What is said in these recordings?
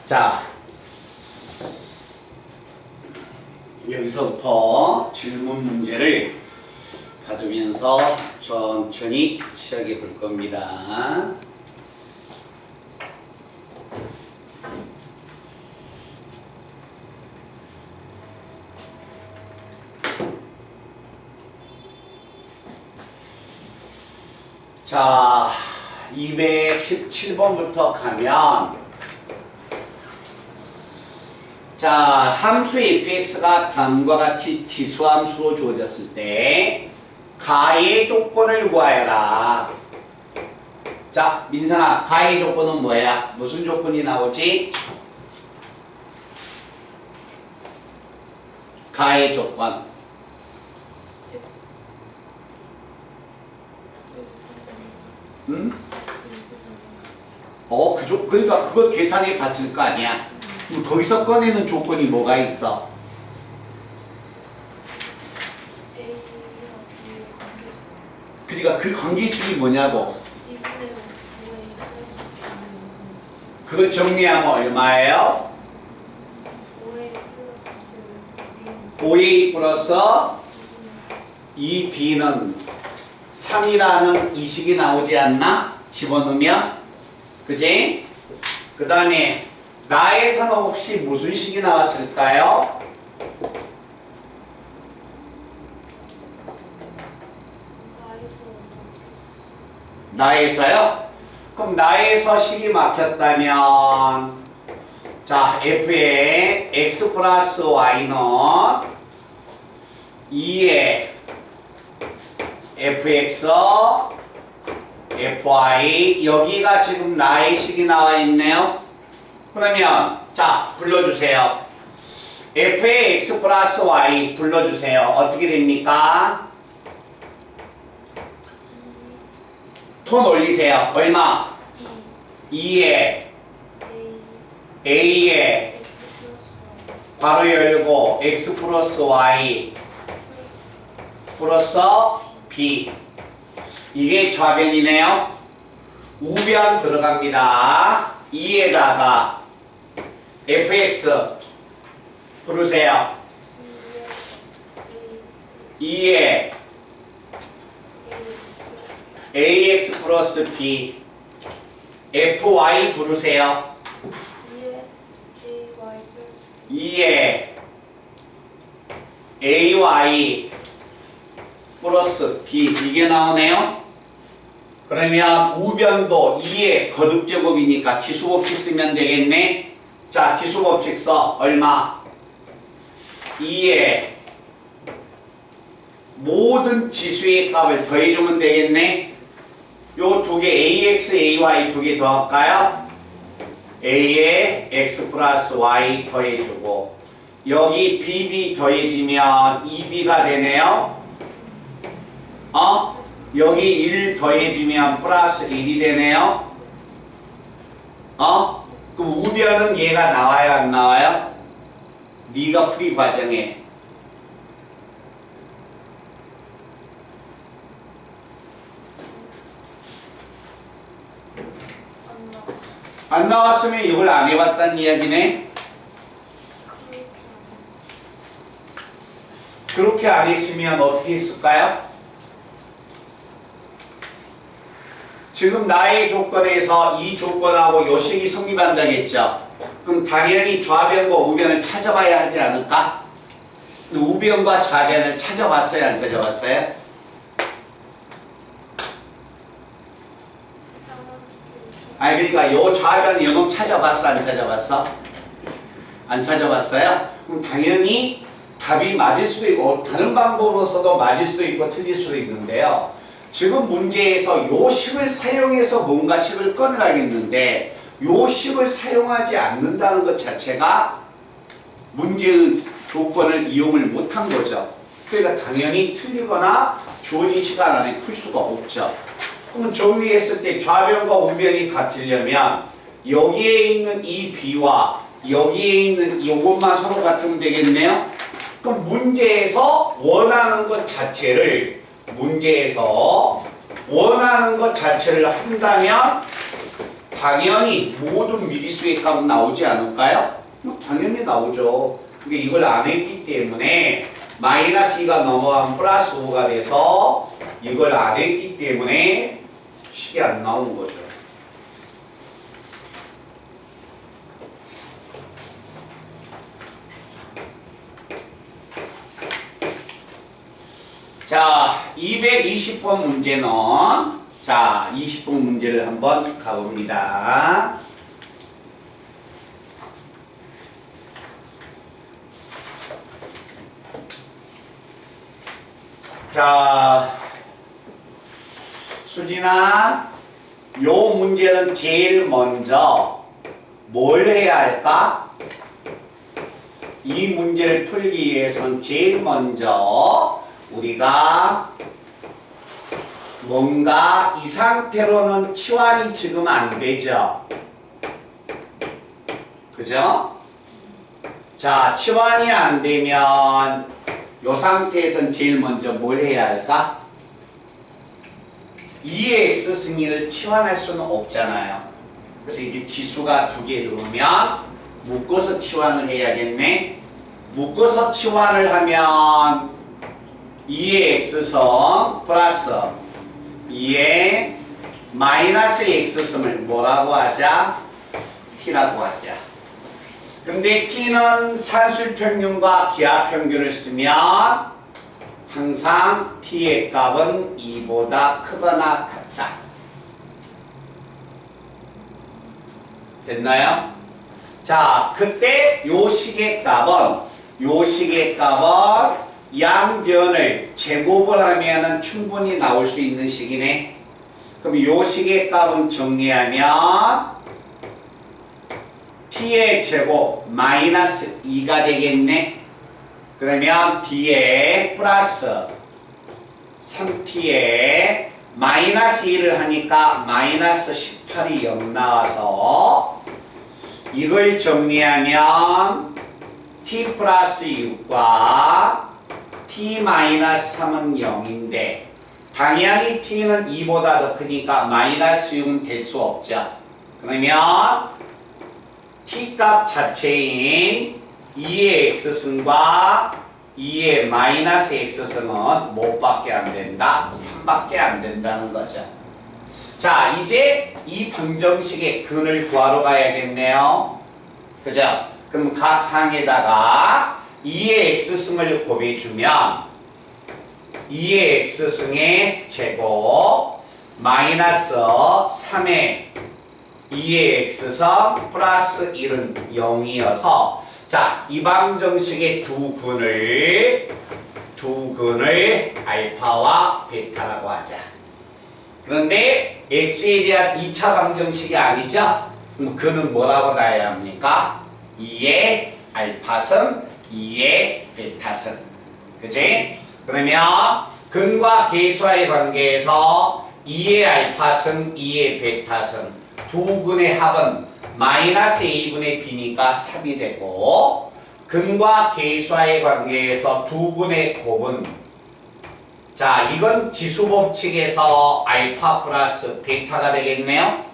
자, 여기서부터 질문 문제를 받으면서 천천히 시작해 볼 겁니다. 자, 217번부터 가면 자, 함수 fx가 다음과 같이 지수함수로 주어졌을 때 가의 조건을 구하여라. 자, 민상아, 가의 조건은 뭐야? 무슨 조건이 나오지? 가의 조건. 응? 그러니까 그거 계산해 봤을 거 아니야? 거기서 꺼내는 조건이 뭐가 있어? 그러니까 그 관계식이 뭐냐고? 그거 정리하면 얼마예요? 5a 플러스 2b는 3이라는 이 식이 나오지 않나? 집어넣으면? 그지? 그 다음에 나에서는 혹시 무슨 식이 나왔을까요? 나에서요? 그럼 나에서 식이 막혔다면 자, f의 x 플러스 y는 2의 fx fy 여기가 지금 나의 식이 나와 있네요. 그러면 자, 불러주세요. f의 x 플러스 y 불러주세요. 어떻게 됩니까? 톤 올리세요. 얼마? 2에 a에 괄호 열고 x 플러스 y 플러스 b 이게 좌변이네요. 우변 들어갑니다. 2에다가 fx 부르세요. 2에 ax 플러스 b fy 부르세요. 2에 ay 플러스 b 이게 나오네요. 그러면 우변도 2의 거듭제곱이니까 지수법칙 쓰면 되겠네. 자, 지수법칙 써. 얼마? 2의 모든 지수의 값을 더해주면 되겠네. 요 두 개 ax, ay 두 개 더할까요? a에 x 플러스 y 더해주고 여기 bb 더해지면 2b가 되네요. 여기 1 더해주면 플러스 1이 되네요. 그럼 우변은 얘가 나와요, 안 나와요? 네가 풀이 과정에 안 나왔으면 이걸 안 해봤다는 이야기네. 그렇게 안 했으면 어떻게 했을까요? 지금 나의 조건에서 이 조건하고 요 식이 성립한다겠죠. 그럼 당연히 좌변과 우변을 찾아봐야 하지 않을까? 우변과 좌변을 찾아봤어요, 안 찾아봤어요? 아니 그러니까 요 좌변 요놈 찾아봤어, 안 찾아봤어? 안 찾아봤어요? 그럼 당연히 답이 맞을 수도 있고 다른 방법으로서도 맞을 수도 있고 틀릴 수도 있는데요. 지금 문제에서 요 식을 사용해서 뭔가 식을 꺼내가겠는데 요 식을 사용하지 않는다는 것 자체가 문제의 조건을 이용을 못한 거죠. 그러니까 당연히 틀리거나 주어진 시간 안에 풀 수가 없죠. 그럼 정리했을 때 좌변과 우변이 같으려면 여기에 있는 이 b와 여기에 있는 요것만 서로 같으면 되겠네요. 그럼 문제에서 원하는 것 자체를 한다면 당연히 모든 미리수의 값은 나오지 않을까요? 뭐 당연히 나오죠. 근데 이걸 안 했기 때문에 마이너스 2가 넘어가면 플러스 5가 돼서 이걸 안 했기 때문에 식이 안 나오는 거죠. 자, 220번 문제는 자, 20번 문제를 한번 가봅니다. 자, 수진아, 요 문제는 제일 먼저 뭘 해야 할까? 이 문제를 풀기 위해서는 제일 먼저 우리가 뭔가 이 상태로는 치환이 지금 안 되죠. 그죠? 자, 치환이 안 되면 이 상태에선 제일 먼저 뭘 해야 할까? 2의 x승인을 치환할 수는 없잖아요. 그래서 이게 지수가 2개 들어오면 묶어서 치환을 해야겠네. 묶어서 치환을 하면 2의 x승 플러스 2의 마이너스 x승을 뭐라고 하자? t라고 하자. 근데 t는 산술평균과 기하평균을 쓰면 항상 t의 값은 2보다 크거나 같다. 됐나요? 자, 그때 요 식의 값은 양변을 제곱을 하면은 충분히 나올 수 있는 식이네. 그럼 요 식의 값은 정리하면 t의 제곱 마이너스 2가 되겠네. 그러면 뒤에 플러스 3t에 마이너스 1을 하니까 마이너스 18이 0 나와서 이걸 정리하면 t 플러스 6과 t 마이너스 3은 0인데 당연히 t는 2보다 더 크니까 마이너스 6은 될 수 없죠. 그러면 t 값 자체인 2의 x승과 2의 마이너스 x승은 몇 밖에 안 된다? 3밖에 안 된다는 거죠. 자, 이제 이 방정식의 근을 구하러 가야겠네요. 그죠? 그럼 각 항에다가 2의 x승을 곱해주면 2의 x승의 제곱 마이너스 3의 2의 x승 플러스 1은 0이어서 자, 이 방정식의 두 근을 알파와 베타라고 하자. 그런데 x에 대한 2차 방정식이 아니죠? 그럼 근은 뭐라고 놔야 합니까? 2의 알파승, 2의 베타승. 그치? 그러면 근과 계수와의 관계에서 2의 알파승, 2의 베타승 두 근의 합은 마이너스 a분의 b니까 3이 되고 근과 계수와의 관계에서 두 근의 곱은 자, 이건 지수법칙에서 알파 플러스 베타가 되겠네요.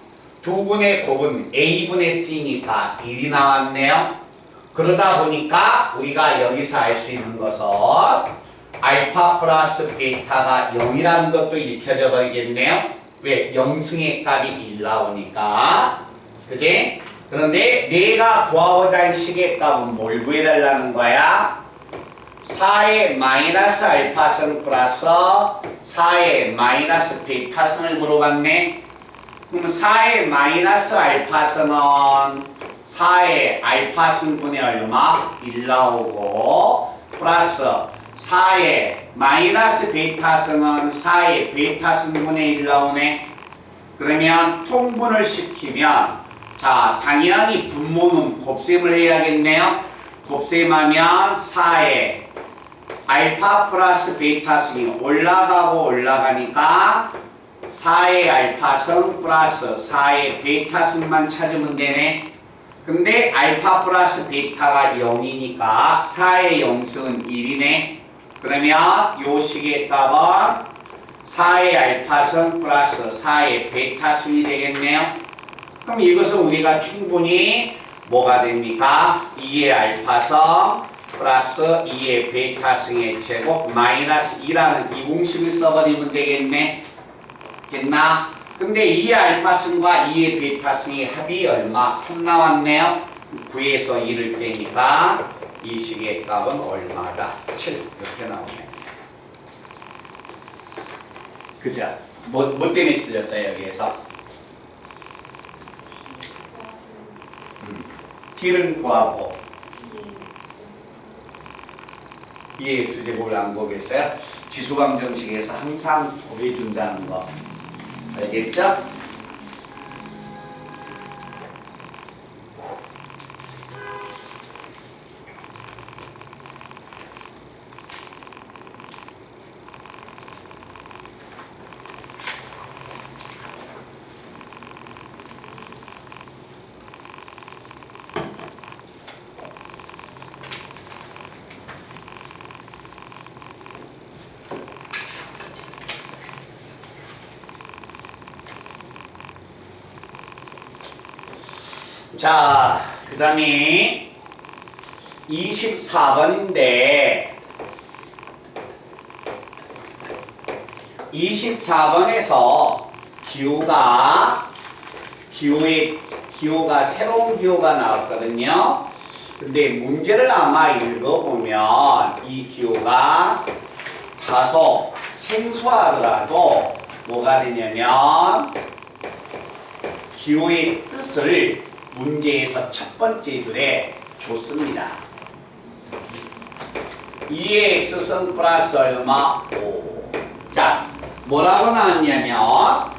두 근의 곱은 a분의 c니까 1이 나왔네요. 그러다 보니까 우리가 여기서 알 수 있는 것은 알파 플러스 베타가 0이라는 것도 읽혀져 버리겠네요. 왜? 0승의 값이 1 나오니까. 그치? 그런데 내가 구하고자 한 식의 값은 뭘 구해달라는 거야? 4의 마이너스 알파승 플러스 4의 마이너스 베타승을 물어봤네. 그럼 4의 마이너스 알파승은 4의 알파승분의 얼마? 1 나오고 플러스 4의 마이너스 베타승은 4의 베타승분의 1 나오네. 그러면 통분을 시키면 자, 당연히 분모는 곱셈을 해야겠네요. 곱셈하면 4의 알파 플러스 베타승이 올라가고 올라가니까 4의 알파승 플러스 4의 베타승만 찾으면 되네. 근데 알파 플러스 베타가 0이니까 4의 0승은 1이네. 그러면 요 식의 값은 4의 알파승 플러스 4의 베타승이 되겠네요. 그럼 이것은 우리가 충분히 뭐가 됩니까? 2의 알파성 플러스 2의 베타성의 제곱 마이너스 2라는 이 공식을 써버리면 되겠네. 됐나? 근데 2의 알파성과 2의 베타성의 합이 얼마? 3 나왔네요. 9에서 2를 빼니까 이 식의 값은 얼마다? 7 이렇게 나오네. 그죠? 뭐 때문에 틀렸어요 여기에서? t를 구하고 2x 제곱을 안 보겠어요? 지수방정식에서 항상 보여준다는 거 알겠죠? 자, 그 다음에 24번인데 24번에서 기호가 새로운 기호가 나왔거든요. 근데 문제를 아마 읽어보면 이 기호가 다소 생소하더라도 뭐가 되냐면 기호의 뜻을 문제에서 첫 번째 줄에 줬습니다. 2의 x승 플러스 얼마? 5. 자, 뭐라고 나왔냐면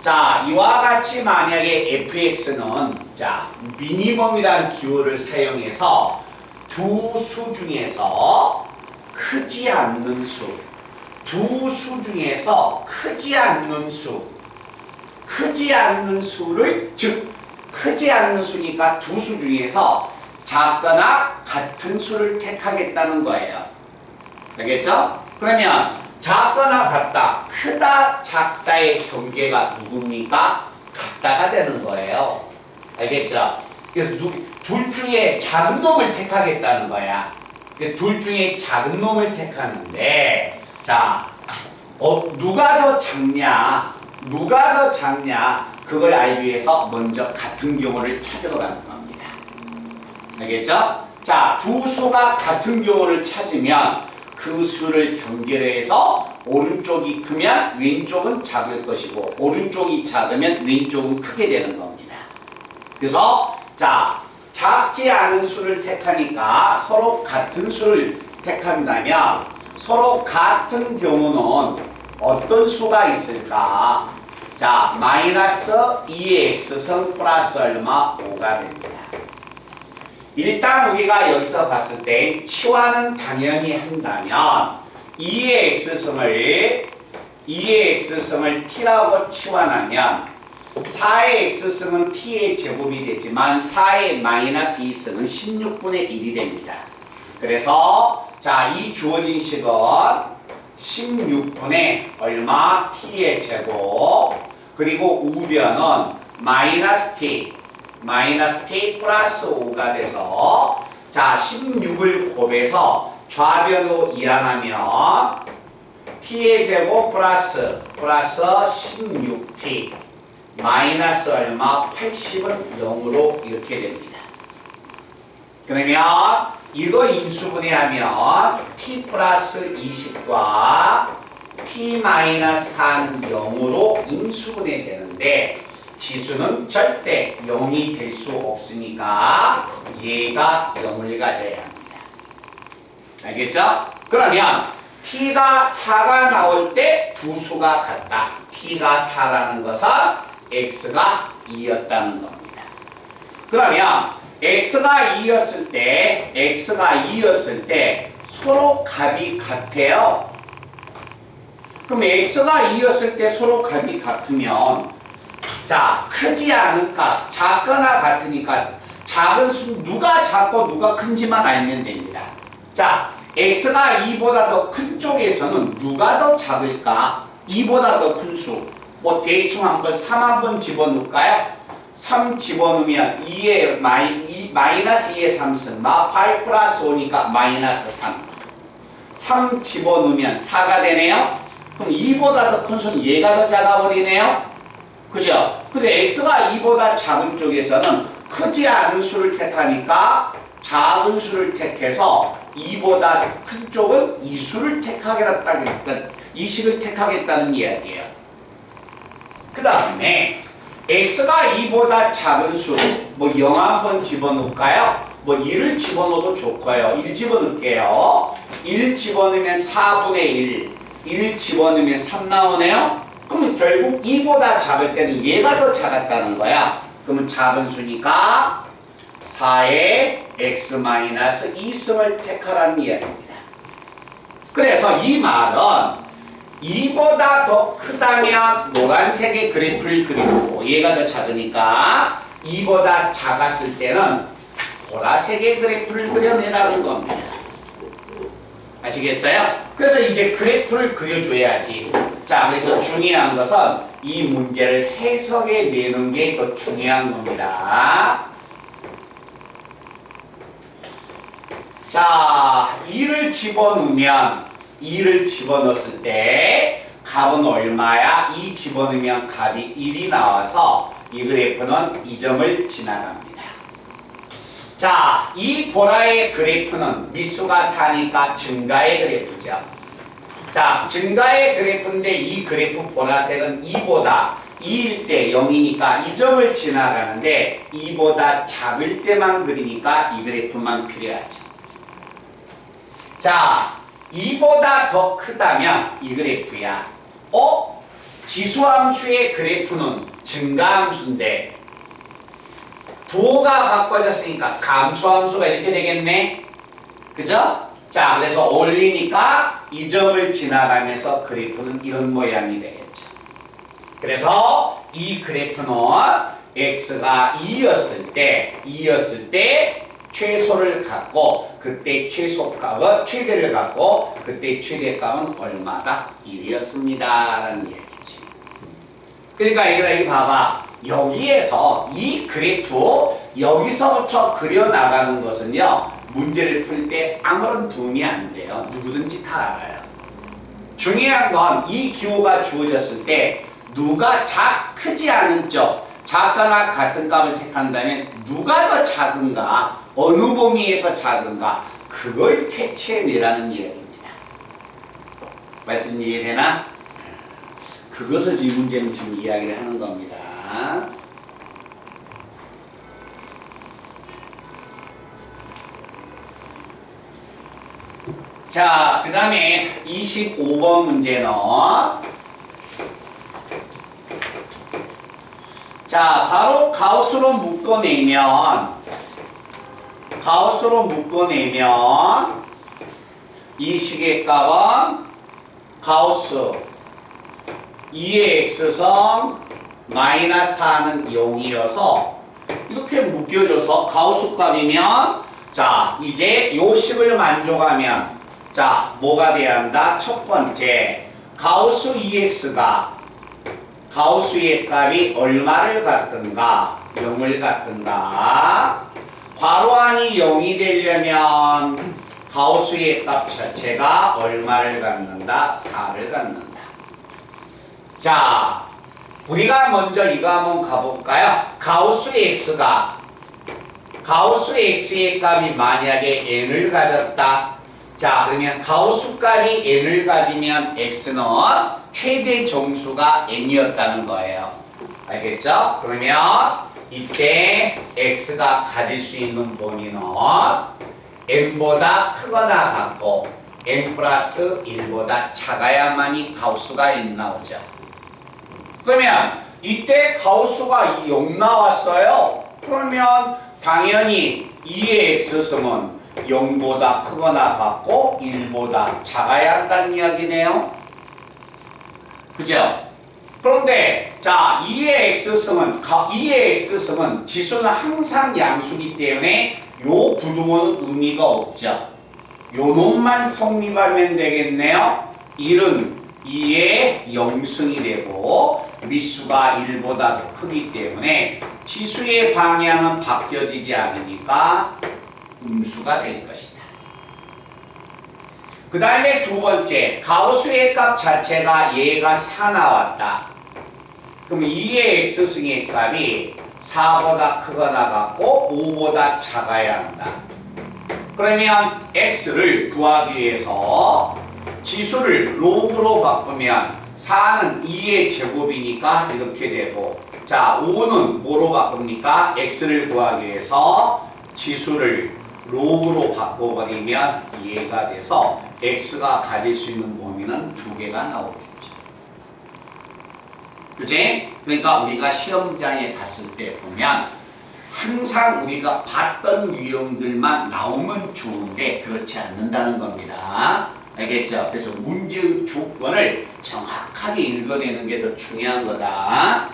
자, 이와 같이 만약에 fx는 자, 미니멈이라는 기호를 사용해서 두 수 중에서 크지 않는 수, 두 수 중에서 크지 않는 수를 즉 크지 않는 수니까 두 수 중에서 작거나 같은 수를 택하겠다는 거예요. 알겠죠? 그러면 작거나 같다, 크다, 작다의 경계가 누굽니까? 같다가 되는 거예요. 알겠죠? 그래서 둘 중에 작은 놈을 택하겠다는 거야. 둘 중에 작은 놈을 택하는데 자, 누가 더 작냐? 그걸 알기 위해서 먼저 같은 경우를 찾으러 가는 겁니다. 알겠죠? 자, 두 수가 같은 경우를 찾으면 그 수를 경계해서 오른쪽이 크면 왼쪽은 작을 것이고 오른쪽이 작으면 왼쪽은 크게 되는 겁니다. 그래서 자, 작지 않은 수를 택하니까 서로 같은 수를 택한다면 서로 같은 경우는 어떤 수가 있을까? 자, 마이너스 2의 x승 플러스 얼마? 5가 됩니다. 일단 우리가 여기서 봤을 때 치환은 당연히 한다면 2의 x승을 t라고 치환하면 4의 x승은 t의 제곱이 되지만 4의 마이너스 2승은 16분의 1이 됩니다. 그래서 자, 이 주어진 식은 16분의 얼마? t의 제곱 그리고 우변은 마이너스 t 플러스 5가 돼서 자, 16을 곱해서 좌변으로 이항하면 t의 제곱 플러스 16t 마이너스 얼마? 80은 0으로 이렇게 됩니다. 그러면 이거 인수분해하면 t 플러스 20과 t 마이너스 4는 0으로 인수분해 되는데 지수는 절대 0이 될 수 없으니까 얘가 0을 가져야 합니다. 알겠죠? 그러면 t가 4가 나올 때 두 수가 같다. t가 4라는 것은 x가 2였다는 겁니다. 그러면 x가 2였을 때 서로 값이 같아요. 그럼 x가 2였을 때 서로 값이 같으면 자, 크지 않은 값, 작거나 같으니까 작은 수 누가 작고 누가 큰지만 알면 됩니다. 자, x가 2보다 더 큰 쪽에서는 누가 더 작을까? 2보다 더 큰 수. 뭐 대충 한번 3 한번 집어넣을까요? 3 집어넣으면 2에 마이너스 2의 3승 8 플러스 5니까 마이너스 3. 3 집어넣으면 4가 되네요. 그럼 2보다 더 큰 수는 얘가 더 작아버리네요. 그죠? 근데 x가 2보다 작은 쪽에서는 크지 않은 수를 택하니까 작은 수를 택해서 2보다 큰 쪽은 이 수를 택하겠다는 이 식을 택하겠다는 이야기예요. 그 다음에 x가 2보다 작은 수, 뭐 0 한번 집어넣을까요? 뭐 1을 집어넣어도 좋고요. 1 집어넣을게요. 1 집어넣으면 4분의 1 집어넣으면 3 나오네요. 그러면 결국 2보다 작을 때는 얘가 더 작았다는 거야. 그러면 작은 수니까 4의 x-2승을 택하라는 이야기입니다. 그래서 이 말은 2보다 더 크다면 노란색의 그래프를 그리고 얘가 더 작으니까 2보다 작았을 때는 보라색의 그래프를 그려내라는 겁니다. 아시겠어요? 그래서 이제 그래프를 그려줘야지. 자, 그래서 중요한 것은 이 문제를 해석해 내는 게 더 중요한 겁니다. 자, 2를 집어넣었을 때 값은 얼마야? 2 집어넣으면 값이 1이 나와서 이 그래프는 이 점을 지나갑니다. 자, 이 보라의 그래프는 미수가 4니까 증가의 그래프죠. 자, 증가의 그래프인데 이 그래프 보라색은 2보다 2일 때 0이니까 이 점을 지나가는데 2보다 작을 때만 그리니까 이 그래프만 필요하죠. 자, 2보다 더 크다면 이 그래프야. 지수함수의 그래프는 증가함수인데 부호가 바꿔졌으니까 감소함수가 이렇게 되겠네. 그죠? 자, 그래서 올리니까 이 점을 지나가면서 그래프는 이런 모양이 되겠죠. 그래서 이 그래프는 x가 2였을 때 최소를 갖고 그때 최소값은 최대를 갖고 그때 최대값은 얼마다? 1이었습니다. 라는 얘기지. 그러니까 여기 봐봐. 여기에서 이 그래프 여기서부터 그려나가는 것은요. 문제를 풀 때 아무런 도움이 안 돼요. 누구든지 다 알아요. 중요한 건 이 기호가 주어졌을 때 누가 크지 않은 쪽 작거나 같은 값을 택한다면 누가 더 작은가 어느 범위에서 작은가 그걸 캐치해내라는 이야기입니다. 말씀 이해되나? 그것을 이 문제는 지금 이야기를 하는 겁니다. 자, 그 다음에 25번 문제는 자, 바로 가우스로 묶어내면 이 식의 값은 가우스 2의 x승 마이너스 4는 0이어서 이렇게 묶여줘서 가우스 값이면 자, 이제 요 식을 만족하면 자, 뭐가 돼야 한다? 첫 번째, 가우스 2x가 가우스의 값이 얼마를 갖든가 0을 갖든가 괄호 안이 0이 되려면 가우스의 값 자체가 얼마를 갖는다? 4를 갖는다. 자, 우리가 먼저 이거 한번 가볼까요? 가우스 x의 값이 만약에 n을 가졌다. 자, 그러면 가우스 값이 n을 가지면 x는 최대 정수가 n이었다는 거예요. 알겠죠? 그러면 이때 x가 가질 수 있는 범위는 n보다 크거나 같고 n 플러스 1보다 작아야만이 가우스가 n 나오죠. 그러면 이때 가우스가 0 나왔어요. 그러면 당연히 2의 x승은 0보다 크거나 같고 1보다 작아야 한다는 이야기네요. 그죠? 그런데 자, 2의 x승은 지수는 항상 양수기 때문에 요 부등호는 의미가 없죠. 요 놈만 성립하면 되겠네요. 1은 2의 0승이 되고 미수가 1보다 더 크기 때문에 지수의 방향은 바뀌어지지 않으니까 음수가 될 것이다. 그 다음에 두 번째, 가우스의 값 자체가 얘가 4 나왔다. 그럼 2의 x승의 값이 4보다 크거나 같고 5보다 작아야 한다. 그러면 x를 구하기 위해서 지수를 로그로 바꾸면 4는 2의 제곱이니까 이렇게 되고, 자 5는 뭐로 바꿉니까? x를 구하기 위해서 지수를 로그로 바꿔버리면 얘가 돼서 x가 가질 수 있는 범위는 2개가 나오겠죠. 그치? 그러니까 우리가 시험장에 갔을 때 보면 항상 우리가 봤던 유형들만 나오면 좋은데 그렇지 않는다는 겁니다. 알겠죠? 그래서 문제 조건을 정확하게 읽어내는 게 더 중요한 거다.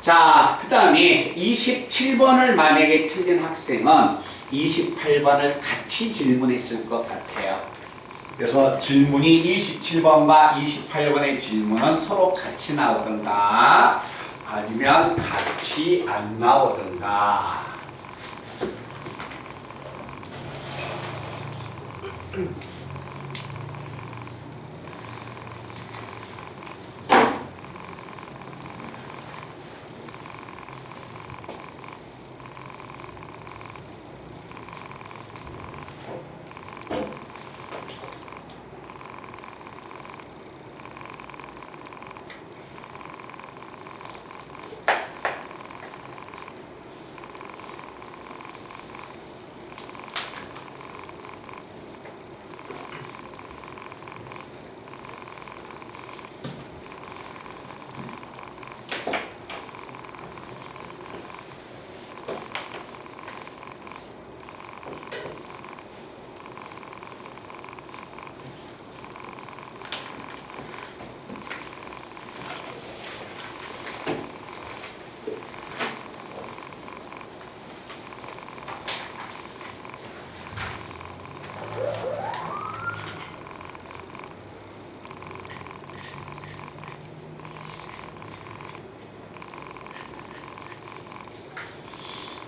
자, 그 다음에 27번을 만약에 틀린 학생은 28번을 같이 질문했을 것 같아요. 그래서 질문이 27번과 28번의 질문은 서로 같이 나오든가 아니면 같이 안 나오든가.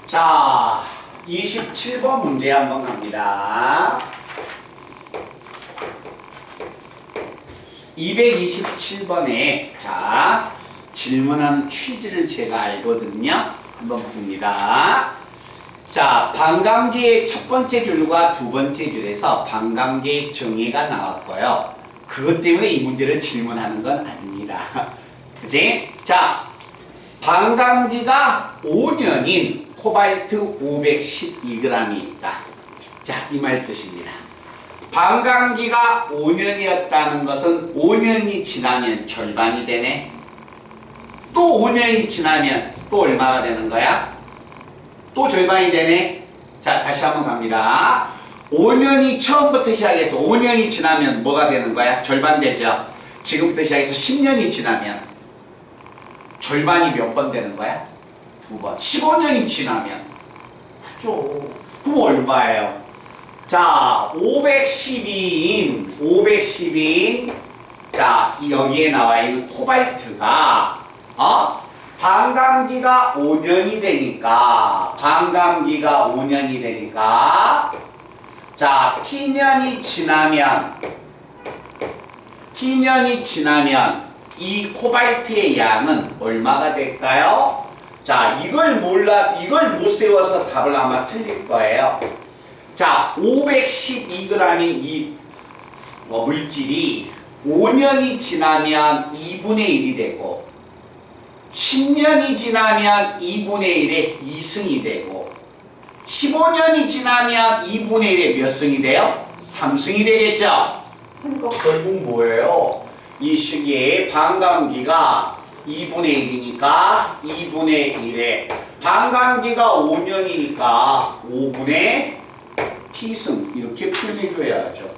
자, 27번 문제 한번 갑니다. 227번에 자, 질문하는 취지를 제가 알거든요. 한번 봅니다. 자, 반감기의 첫 번째 줄과 두 번째 줄에서 반감기의 정의가 나왔고요. 그것 때문에 이 문제를 질문하는 건 아닙니다. 그치? 자, 반감기가 5년인 코발트 512g이 있다. 자, 이 말 뜻입니다. 반감기가 5년이었다는 것은 5년이 지나면 절반이 되네. 또 5년이 지나면 또 얼마가 되는 거야? 또 절반이 되네. 자, 다시 한번 갑니다. 5년이 처음부터 시작해서 5년이 지나면 뭐가 되는 거야? 절반 되죠. 지금부터 시작해서 10년이 지나면 절반이 몇 번 되는 거야? 2번. 15년이 지나면 그죠. 그럼 얼마예요? 자, 512인 자, 여기에 나와 있는 코발트가 반감기가 5년이 되니까 자, T년이 지나면 이 코발트의 양은 얼마가 될까요? 자, 이걸 못 세워서 답을 아마 틀릴 거예요. 자, 512g인 이 물질이 5년이 지나면 2분의 1이 되고 10년이 지나면 2분의 1의 2승이 되고 15년이 지나면 2분의 1의 몇 승이 돼요? 3승이 되겠죠? 그러니까 결국 뭐예요? 이 시기에 반감기가 2분의 1이니까 2분의 1에 반감기가 5년이니까 5분의 T승 이렇게 표현해줘야죠.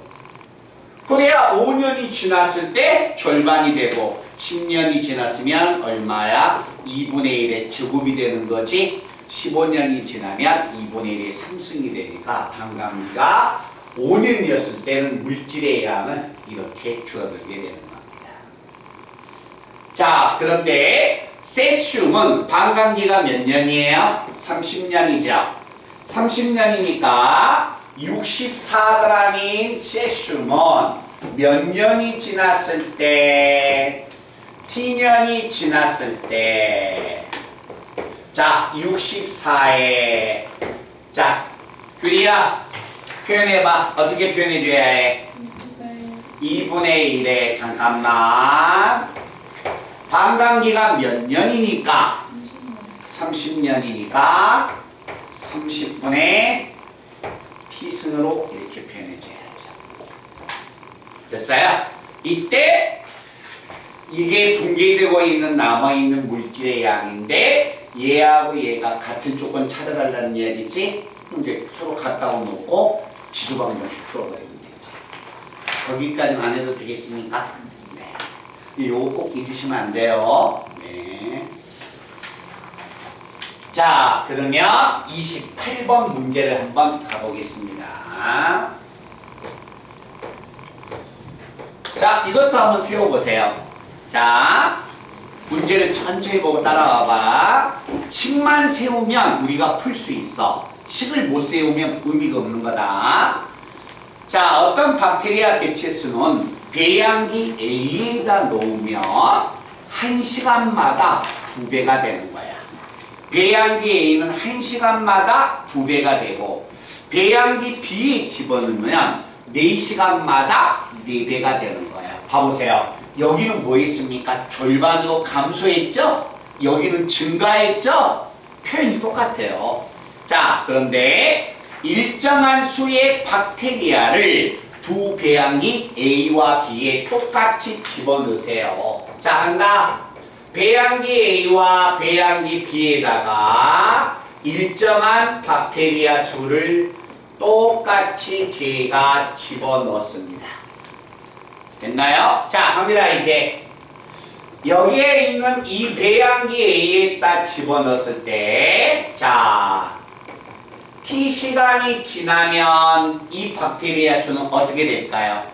그래야 5년이 지났을 때 절반이 되고 10년이 지났으면 얼마야? 2분의 1의 제곱이 되는 거지. 15년이 지나면 2분의 1의 3승이 되니까 반감기가 5년이었을 때는 물질의 양은 이렇게 줄어들게 되는 겁니다. 자, 그런데 세슘은 반감기가 몇 년이에요? 30년이죠. 30년이니까 64g인 세슘은 몇 년이 지났을 때? T년이 지났을 때. 자, 64에. 자, 규리야, 표현해봐. 어떻게 표현해줘야 해? 2분의 1에 잠깐만. 반감기가 몇 년이니까? 30년이니까 30분의 T승으로 이렇게 표현해줘야죠. 됐어요? 이때 이게 붕괴되고 있는 남아있는 물질의 양인데 얘하고 얘가 같은 조건 찾아달라는 이야기지? 그럼 이제 서로 갖다 놓고 지수방정식 풀어버리면 되지. 거기까지는 안 해도 되겠습니까? 네. 이거 꼭 잊으시면 안 돼요. 네. 자, 그러면 28번 문제를 한번 가보겠습니다. 자, 이것도 한번 세워보세요. 자, 문제를 천천히 보고 따라와봐. 식만 세우면 우리가 풀 수 있어. 식을 못 세우면 의미가 없는 거다. 자, 어떤 박테리아 개체수는 배양기 A에다 놓으면 1시간마다 2배가 되는 거야. 배양기 A는 1시간마다 2배가 되고 배양기 B에 집어넣으면 4시간마다 4배가 되는 거야. 봐보세요. 여기는 뭐 했습니까? 절반으로 감소했죠? 여기는 증가했죠? 표현이 똑같아요. 자, 그런데 일정한 수의 박테리아를 두 배양기 A와 B에 똑같이 집어넣으세요. 자, 한다. 배양기 A와 배양기 B에다가 일정한 박테리아 수를 똑같이 제가 집어넣습니다. 됐나요? 자, 갑니다. 이제 여기에 있는 이 배양기 A에다 집어넣었을 때, 자, T시간이 지나면 이 박테리아 수는 어떻게 될까요?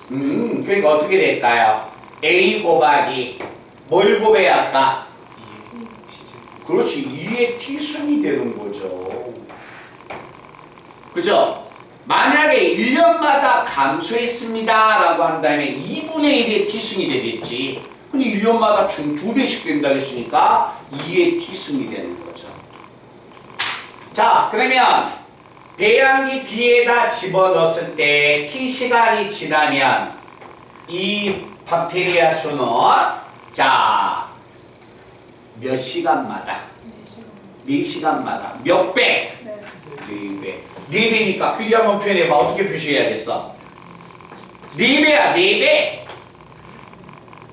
그러니까 어떻게 될까요? A 곱하기 뭘 곱해야 할까? 그렇지, 2의 T순이 되는 거죠. 그죠? 만약에 1년마다 감소했습니다 라고 한다면 2분의 1의 T승이 되겠지. 근데 1년마다 총 2배씩 된다고 했으니까 2의 T승이 되는 거죠. 자, 그러면 배양기 B에다 집어넣었을 때 T시간이 지나면 이 박테리아 수는 자, 몇 시간마다? 4시간마다 몇 배? 4배. 4배니까 규리 한번 표현해봐. 어떻게 표시해야겠어? 4배야, 4배.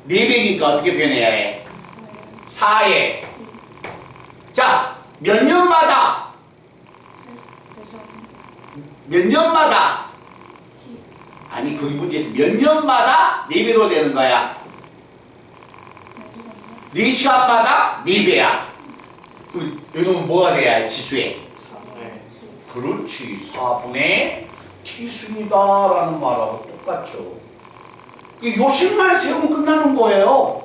4배니까 어떻게 표현해야 해? 4에. 자, 몇 년마다? 몇 년마다? 아니, 거기 문제에서 몇 년마다 4배로 되는 거야. 4시간마다 4배야. 그럼 이놈은 뭐가 돼야 해? 지수에? 그렇지. 4분의 T순이다라는 말하고 똑같죠. 요식만 세우면 끝나는 거예요.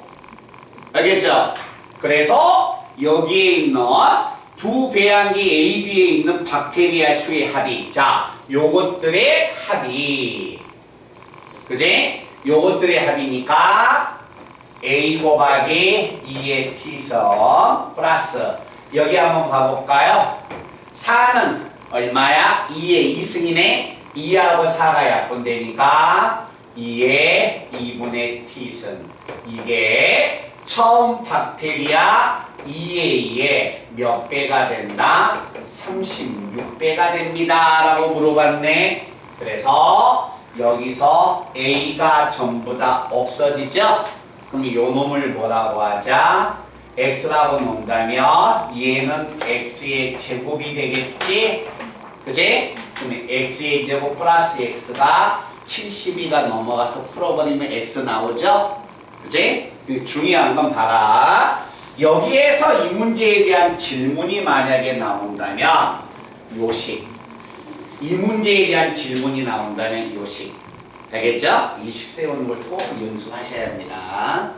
알겠죠? 그래서 여기에 있는 두 배양기 A, B에 있는 박테리아 수의 합이, 자, 요것들의 합이, 그지? 요것들의 합이니까 A 곱하기 2의 T선 플러스, 여기 한번 봐볼까요? 4는 얼마야? 2의 2승이네. 2하고 4가 약분되니까 2의 2분의 T승. 이게 처음 박테리아 2A의 몇 배가 된다? 36배가 됩니다 라고 물어봤네. 그래서 여기서 A가 전부 다 없어지죠? 그럼 요 놈을 뭐라고 하자? X라고 놓는다면 얘는 X의 제곱이 되겠지? 그지? 그러면 X의 제곱 플러스 X가 72가 넘어가서 풀어버리면 X 나오죠? 그지? 중요한 건 봐라. 여기에서 이 문제에 대한 질문이 만약에 나온다면 요식. 이 문제에 대한 질문이 나온다면 요식. 알겠죠? 이 식 세우는 걸 꼭 연습하셔야 합니다.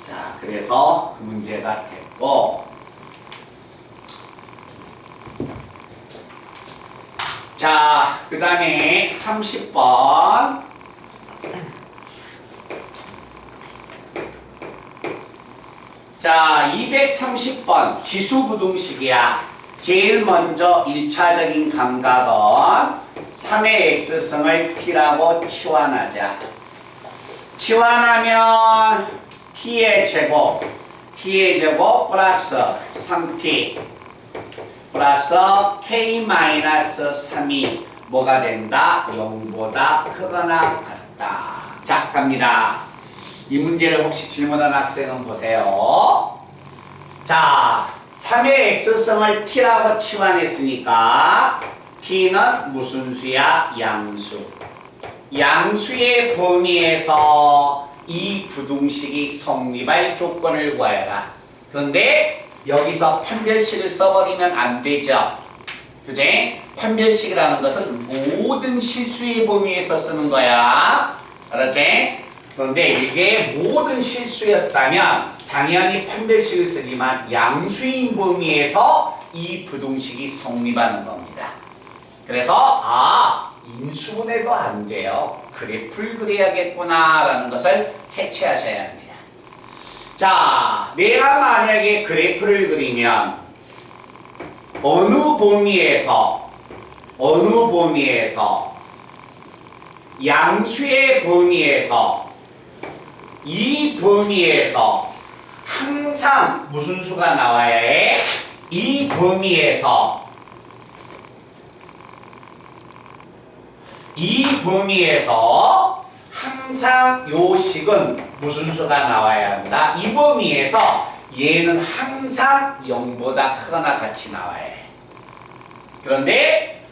자, 그래서 그 문제가 됐고, 자, 그 다음에 30번. 자, 230번 지수부등식이야. 제일 먼저 1차적인 감각은 3의 x승을 t라고 치환하자. 치환하면 t의 제곱 플러스 3t 플러스 k-3이 뭐가 된다? 0보다 크거나 같다. 자, 갑니다. 이 문제를 혹시 질문한 학생은 보세요. 자, 3의 x승을 t라고 치환했으니까 t는 무슨 수야? 양수. 양수의 범위에서 이 부등식이 성립할 조건을 구하여라. 그런데 여기서 판별식을 써버리면 안 되죠. 그지? 판별식이라는 것은 모든 실수의 범위에서 쓰는 거야. 알았지? 그런데 이게 모든 실수였다면 당연히 판별식을 쓰지만 양수인 범위에서 이 부등식이 성립하는 겁니다. 그래서 인수분해도 안 돼요. 그래프를 그려야겠구나 라는 것을 캐치하셔야 합니다. 자, 내가 만약에 그래프를 그리면 어느 범위에서 양수의 범위에서 이 범위에서 항상 무슨 수가 나와야 해? 이 범위에서 항상 요 식은 무슨 수가 나와야 한다? 이 범위에서 얘는 항상 0보다 크거나 같이 나와야 해. 그런데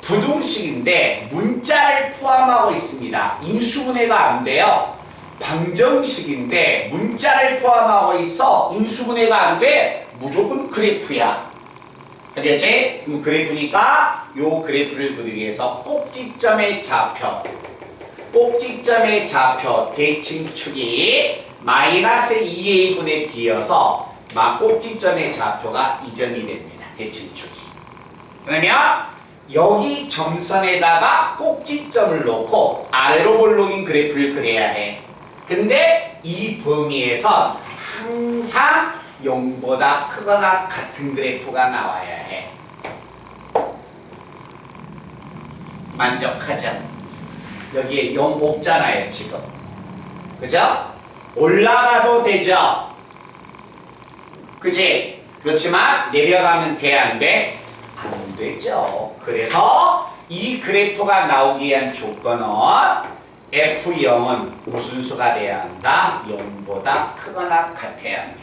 부등식인데 문자를 포함하고 있습니다. 인수분해가 안 돼요. 방정식인데 문자를 포함하고 있어. 인수분해가 안 돼. 무조건 그래프야. 알겠지? 그럼 그래프니까 요 그래프를 그리기 위해서 꼭지점의 좌표 대칭축이 마이너스 2a분의 b여서 꼭지점의 좌표가 이 점이 됩니다. 대칭축이. 그러면 여기 점선에다가 꼭지점을 놓고 아래로 볼록인 그래프를 그려야 해. 근데 이 범위에선 항상 0보다 크거나 같은 그래프가 나와야 해. 만족하죠? 여기에 0 없잖아요, 지금. 그죠? 올라가도 되죠? 그치? 그렇지만 내려가면 돼, 안 돼? 안 되죠. 그래서 이 그래프가 나오기 위한 조건은 F0은 무슨 수가 돼야 한다? 0보다 크거나 같아야 합니다.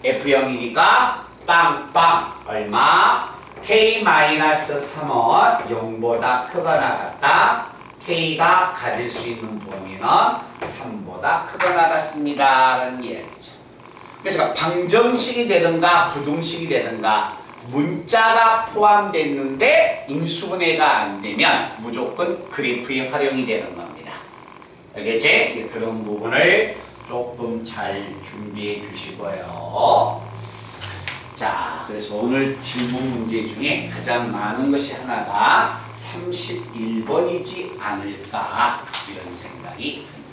F0이니까 빵빵 얼마? K-3은 0보다 크거나 같다. K가 가질 수 있는 범위는 3보다 크거나 같습니다. 라는 이야기죠. 그래서 방정식이 되든가 부등식이 되든가 문자가 포함됐는데 인수분해가 안 되면 무조건 그래프에 활용이 되는 겁니다. 알겠지? 그런 부분을 조금 잘 준비해 주시고요. 자, 그래서 오늘 질문 문제 중에 가장 많은 것이 하나가 31번이지 않을까 이런 생각이 듭니다.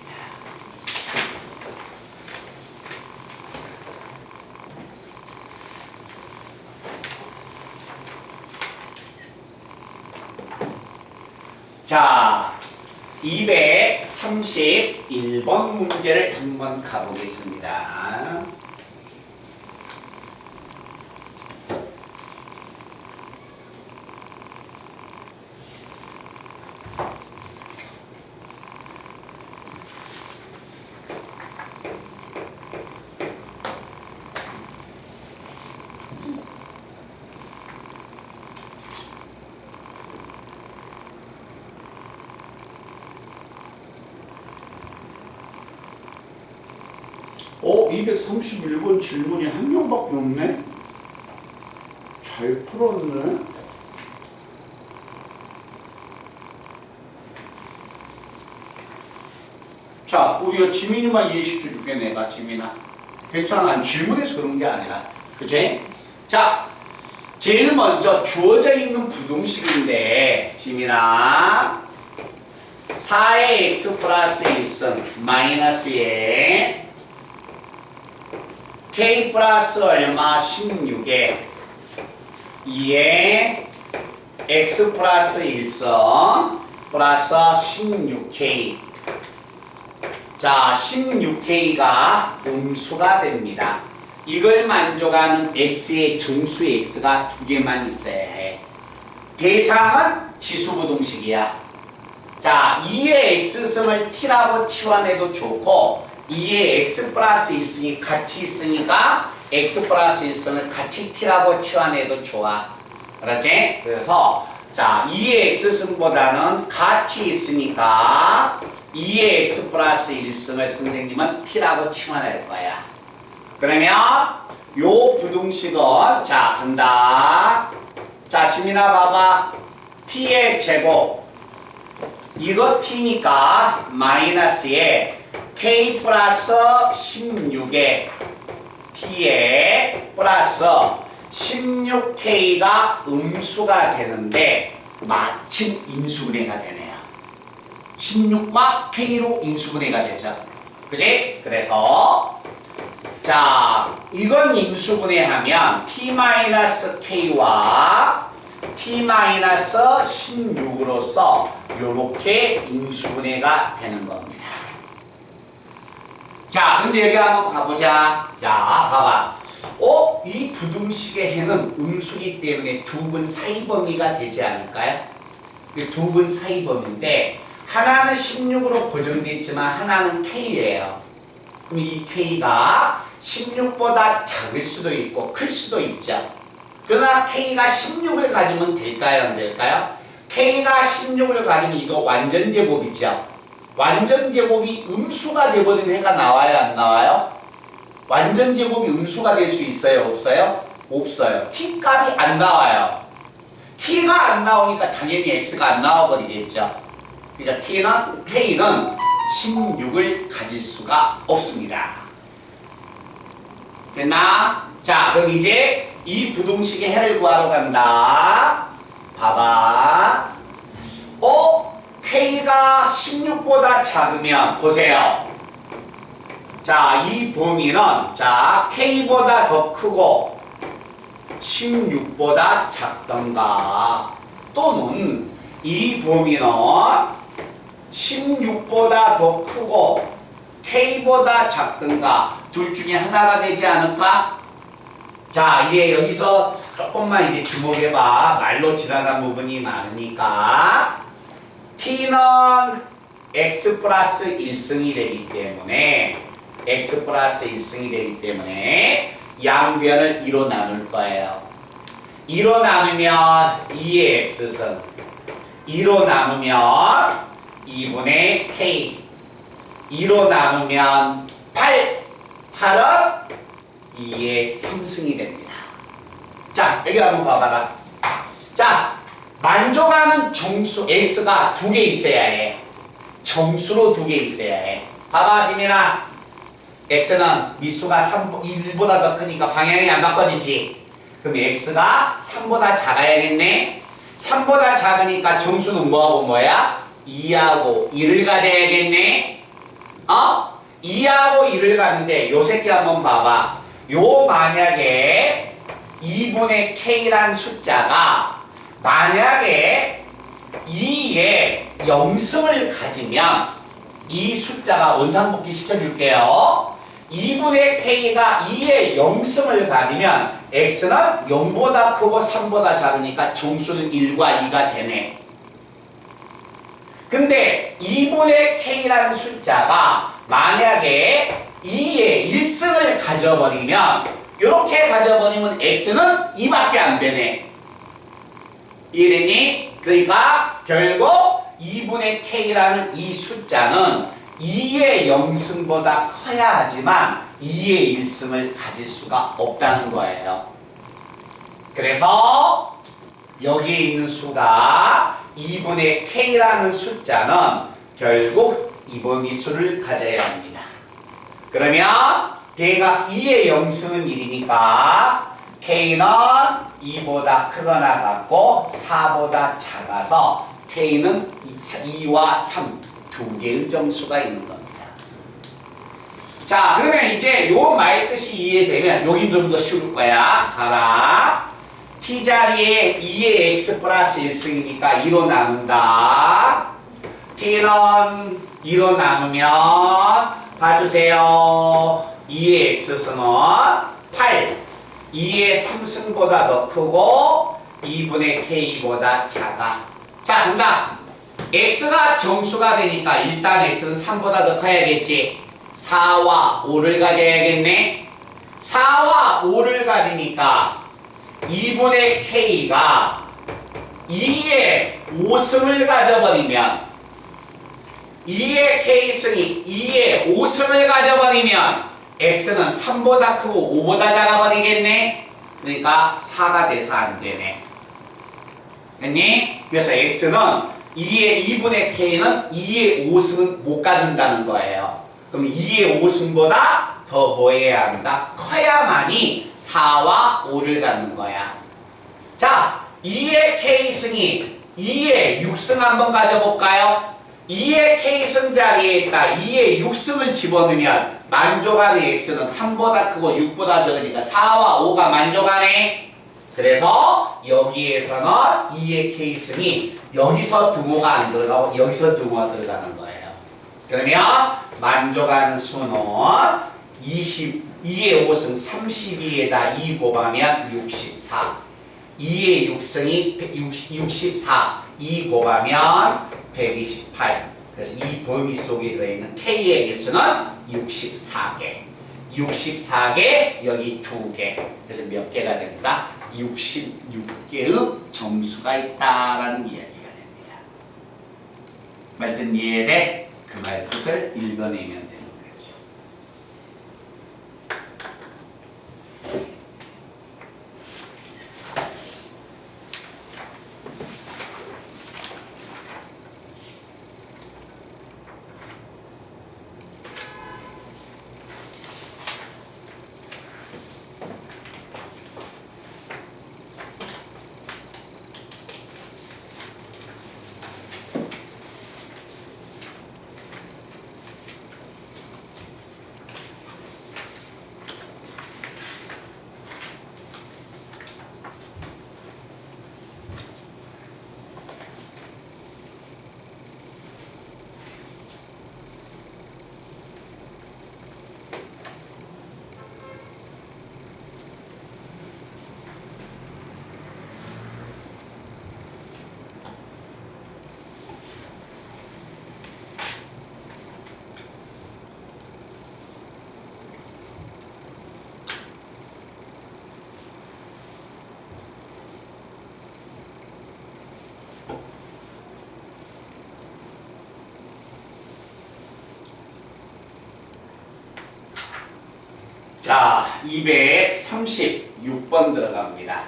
자, 231번 문제를 한번 가보겠습니다. 어? 231번 질문이 한 명밖에 없네? 잘 풀었네? 우리가 지민이만 이해시켜줄게 내가 지민아. 괜찮아. 난 질문해서 그런 게 아니라. 그치? 자, 제일 먼저 주어져 있는 부등식인데 지민아 4의 x 플러스 1승 마이너스에 k 플러스 얼마 16에 2에 x 플러스 1승 플러스 16k. 자, 16k가 음수가 됩니다. 이걸 만족하는 x의 정수 x가 두 개만 있어야 해. 대상은 지수부등식이야. 자, 2의 x승을 t라고 치환해도 좋고 2의 x 플러스 1승이 같이 있으니까 x 플러스 1승을 같이 t라고 치환해도 좋아. 그렇지? 그래서 자, 2의 x승보다는 같이 있으니까 2의 x 플러스 1승을 선생님은 t라고 치환할 거야. 그러면 요 부등식은 자 간다. 자 지민아 봐봐. t의 제곱 이거 t니까 마이너스에 k 플러스 16에 t에 플러스 16k가 음수가 되는데 마침 인수분해가 되네요. 16과 k로 인수분해가 되죠. 그치? 그래서 자 이건 인수분해하면 t-k와 t-16으로서 요렇게 인수분해가 되는 겁니다. 자, 근데 여기 한번 가보자. 자, 봐봐. 이 부등식의 해는 음수기 때문에 두 분 사이 범위가 되지 않을까요? 두 분 사이 범위인데 하나는 16으로 고정되어 있지만 하나는 k예요. 그럼 이 k가 16보다 작을 수도 있고 클 수도 있죠. 그러나 k가 16을 가지면 될까요? 안 될까요? k가 16을 가지면 이거 완전제곱이죠. 완전제곱이 음수가 되버린 해가 나와요? 안 나와요? 완전제곱이 음수가 될 수 있어요? 없어요? 없어요. t값이 안 나와요. t가 안 나오니까 당연히 x가 안 나와버리겠죠. 그러니까 k는 16을 가질 수가 없습니다. 됐나? 자, 그럼 이제 이 부등식의 해를 구하러 간다. 봐봐. k가 16보다 작으면 보세요. 자, 이 범위는 자, k보다 더 크고 16보다 작던가 또는 이 범위는 16보다 더 크고 k보다 작던가 둘 중에 하나가 되지 않을까? 자, 이제 여기서 조금만 이제 주목해봐. 말로 지나간 부분이 많으니까 t는 x 플러스 1승이 되기 때문에 x 플러스 1승이 되기 때문에 양변을 2로 나눌 거예요. 2로 나누면 2의 x승 2로 나누면 2분의 k 2로 나누면 8 8은 2의 3승이 됩니다. 자, 여기 한번 봐봐라. 자, 만족하는 정수 x가 두 개 있어야 해. 정수로 두 개 있어야 해. 봐봐, 지민아. x는 미수가 1보다 더 크니까 방향이 안 바꿔지지. 그럼 x가 3보다 작아야겠네. 3보다 작으니까 정수는 뭐하고 뭐야? 2하고 1을 가져야겠네. 2하고 1을 가는데 요 새끼 한번 봐봐. 요 만약에 2분의 k란 숫자가 만약에 2에 0승을 가지면 이 숫자가 원상복귀 시켜줄게요. 2분의 k가 2에 0승을 가지면 x는 0보다 크고 3보다 작으니까 정수는 1과 2가 되네. 근데 2분의 k라는 숫자가 만약에 2에 1승을 가져버리면 이렇게 가져버리면 x는 2밖에 안 되네. 이해되니? 그러니까 결국 2분의 k라는 이 숫자는 2의 0승보다 커야 하지만 2의 1승을 가질 수가 없다는 거예요. 그래서 여기에 있는 수가 2분의 k라는 숫자는 결국 이범위수를 가져야 합니다. 그러면 대각 2의 영승은 1이니까 K는 2보다 크거나 같고 4보다 작아서 K는 2와 3 두 개의 점수가 있는 겁니다. 자, 그러면 이제 요 말 뜻이 이해되면 여기 좀 더 쉬울 거야. 봐라. T자리에 2의 X 플러스 1승이니까 2로 나눈다. T는 2로 나누면 봐주세요. 2의 X승은 8. 2의 3승보다 더 크고 2분의 K보다 작아. 자, 간다. X가 정수가 되니까 일단 X는 3보다 더 커야겠지. 4와 5를 가져야겠네. 4와 5를 가지니까 2분의 K가 2의 5승을 가져버리면 2의 K승이 2의 5승을 가져버리면 X는 3보다 크고 5보다 작아버리겠네. 그러니까 4가 돼서 안 되네. 됐니? 그래서 X는 2분의 K는 2의 5승은 못 갖는다는 거예요. 그럼 2의 5승보다 더 뭐 해야 한다? 커야만이 4와 5를 갖는 거야. 자, 2의 K승이 2의 6승 한번 가져볼까요? 2의 K승 자리에 있다 2의 6승을 집어넣으면 만족하는 X는 3보다 크고 6보다 적으니까 4와 5가 만족하네. 그래서 여기에서는 2의 K승이 여기서 등호가 안 들어가고 여기서 등호가 들어가는 거예요. 그러면 만족하는 수는 2의 5승 32에다 2 곱하면 64. 2의 6승이 64. 2 곱하면 128. 그래서 이 범위 속에 들어있는 K의 개수는 64개. 64개, 여기 2개. 그래서 몇 개가 된다? 66개의 점수가 있다라는 이야기가 됩니다. 말든 이해돼? 그 말 끝을 읽어내면 되는 거죠. 자, 236번 들어갑니다.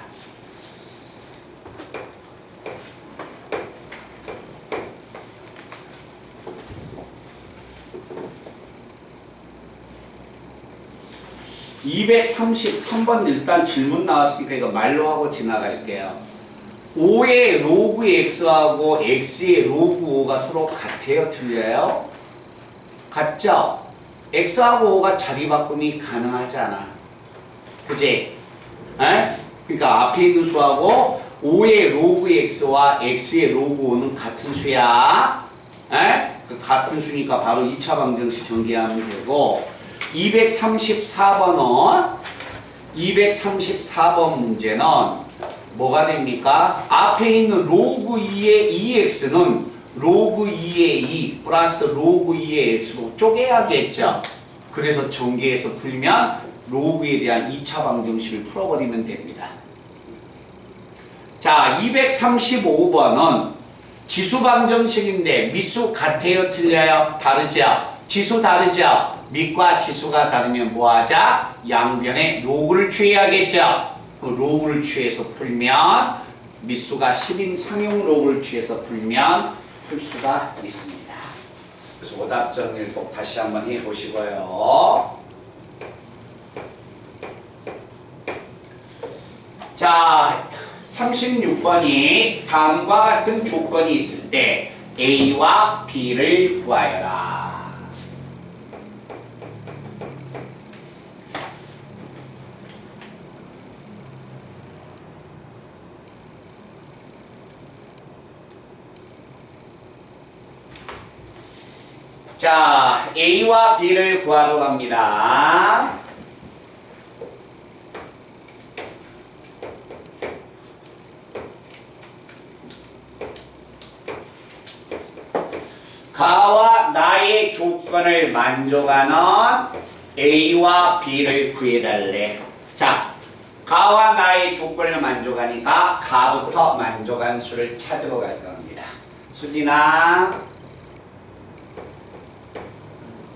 (233번) 일단 질문 나왔으니까 이거 말로 하고 지나갈게요. 5의 로그 x하고 x의 로그 5가 서로 같아요? 틀려요? 같죠? x하고 5가 자리 바꿈이 가능하잖아. 그지? 에? 그러니까 앞에 있는 수하고 5의 로그 x와 x의 로그 5는 같은 수야. 에? 그 같은 수니까 바로 2차 방정식 전개하면 되고 234번 문제는 뭐가 됩니까? 앞에 있는 로그 2의 2x는 로그 2의 2 플러스 로그 2의 x로 쪼개야겠죠. 그래서 전개해서 풀면 로그에 대한 2차 방정식을 풀어버리면 됩니다. 자, 235번은 지수 방정식인데 미수 같아요? 틀려요? 다르죠? 지수 다르죠? 밑과 지수가 다르면 뭐하자? 양변에 로그를 취해야겠죠? 그 로그를 취해서 풀면 미수가 10인 상용 로그를 취해서 풀면 풀 수가 있습니다. 그래서 오답 정리를 꼭 다시 한번 해보시고요. 자, 36번이 다음과 같은 조건이 있을 때 A와 B를 구하여라. 자, A와 B를 구하러 갑니다. 가와 나의 조건을 만족하는 A와 B를 구해달래. 자, 가와 나의 조건을 만족하니까 가부터 만족한 수를 찾으러 갈 겁니다. 수진아,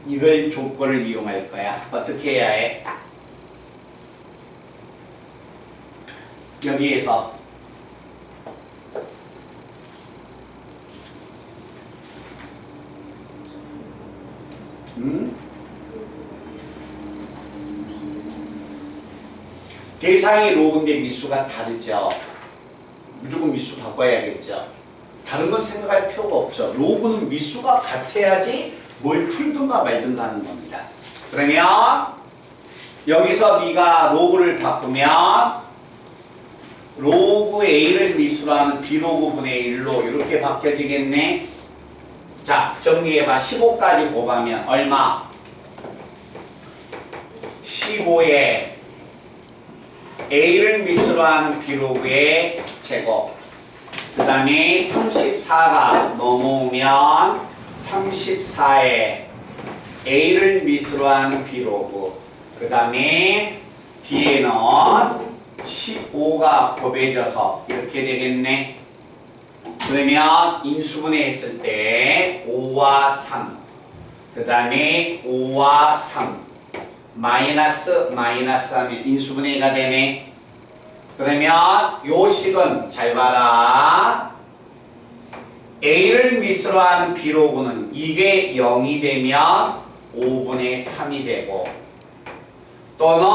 이걸 조건을 이용할 거야. 어떻게 해야 해? 여기에서 대상이 로우인데 미수가 다르죠. 무조건 미수 바꿔야겠죠. 다른 건 생각할 필요가 없죠. 로우는 미수가 같아야지 뭘 풀든가 말든가 하는 겁니다. 그러면 여기서 네가 로그를 바꾸면 로그 A를 미수로 하는 B로그분의 1로 이렇게 바뀌어지겠네. 자, 정리해봐. 15까지 곱하면 얼마? 15에 A를 미수로 하는 B로그의 제곱. 그 다음에 34가 넘어오면 34에 A를 미수로 하는 B로그. 그 다음에 뒤에는 15가 곱해져서 이렇게 되겠네. 그러면 인수분해 했을 때 5와 3. 그 다음에 5와 3. 마이너스 하면 인수분해가 되네. 그러면 요 식은 잘 봐라. A를 미수로 하는 B로그는 이게 0이 되면 5분의 3이 되고, 또는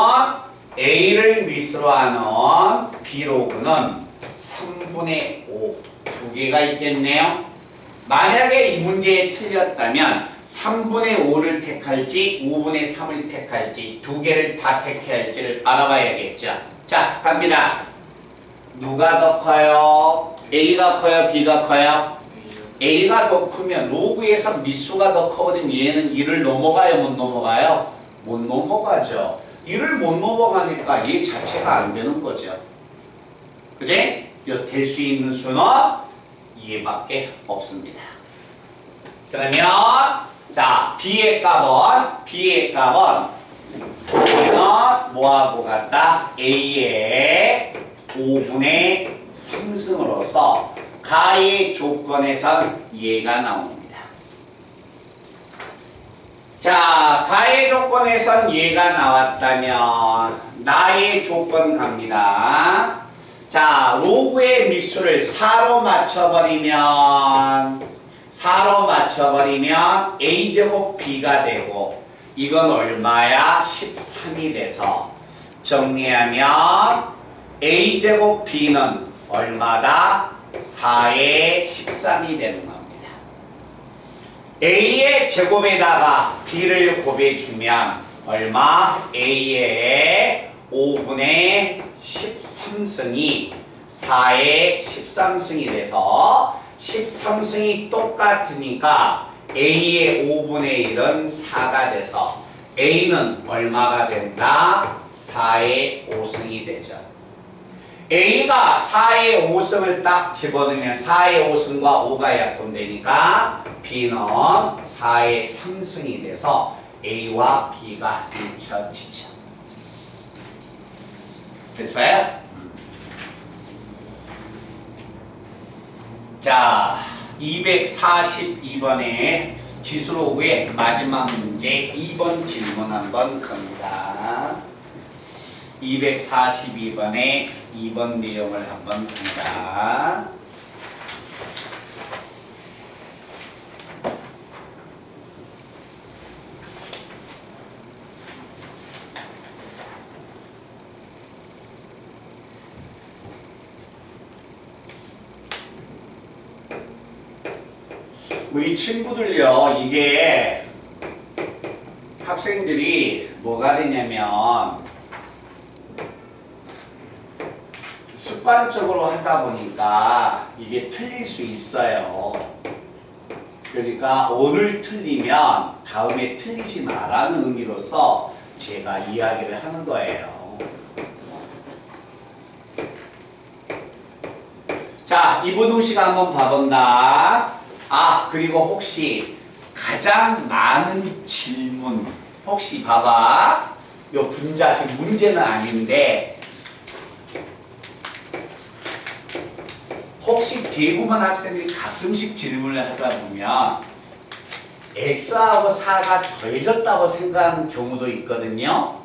A를 미수로 하는 B로그는 3분의 5 두 개가 있겠네요. 만약에 이 문제에 틀렸다면 3분의 5를 택할지 5분의 3을 택할지 두 개를 다 택해야 할지를 알아봐야겠죠. 자, 갑니다. 누가 더 커요? A가 커요? B가 커요? A가 더 크면 로그에서 미수가 더 커버리면 얘는 1을 넘어가요? 못 넘어가요? 못 넘어가죠. 1을 못 넘어가니까 얘 자체가 안 되는 거죠. 그치? 그래서 될 수 있는 수는 얘밖에 없습니다. 그러면 자, B의 값은 얘는 뭐하고 같다? A의 5분의 3승으로서 가의 조건에선 얘가 나옵니다. 자, 가의 조건에선 얘가 나왔다면 나의 조건 갑니다. 자, 로그의 미수를 4로 맞춰버리면 A제곱 B가 되고, 이건 얼마야? 13이 돼서 정리하면 A제곱 B는 얼마다? 4의 13이 되는 겁니다. A의 제곱에다가 B를 곱해주면 얼마? A의 5분의 13승이 4의 13승이 돼서 13승이 똑같으니까 A의 5분의 1은 4가 돼서 A는 얼마가 된다? 4의 5승이 되죠. A가 4의 5승을 딱 집어넣으면 4의 5승과 5가 약분되니까 B는 4의 3승이 돼서 A와 B가 읽혀지죠. 됐어요? 자, 242번에 지수로그의 마지막 문제 2번 질문 한번 갑니다. 242번에 2번 내용을 한번 봅니다. 우리 친구들요, 이게 학생들이 뭐가 되냐면 습관적으로 하다 보니까 이게 틀릴 수 있어요. 그러니까 오늘 틀리면 다음에 틀리지 마라는 의미로서 제가 이야기를 하는 거예요. 자, 이부등식 한번 봐본다. 아, 그리고 혹시 가장 많은 질문, 혹시 봐봐. 요 분자, 지금 문제는 아닌데 혹시 대부분 학생들이 가끔씩 질문을 하다 보면 x하고 4가 더해졌다고 생각하는 경우도 있거든요.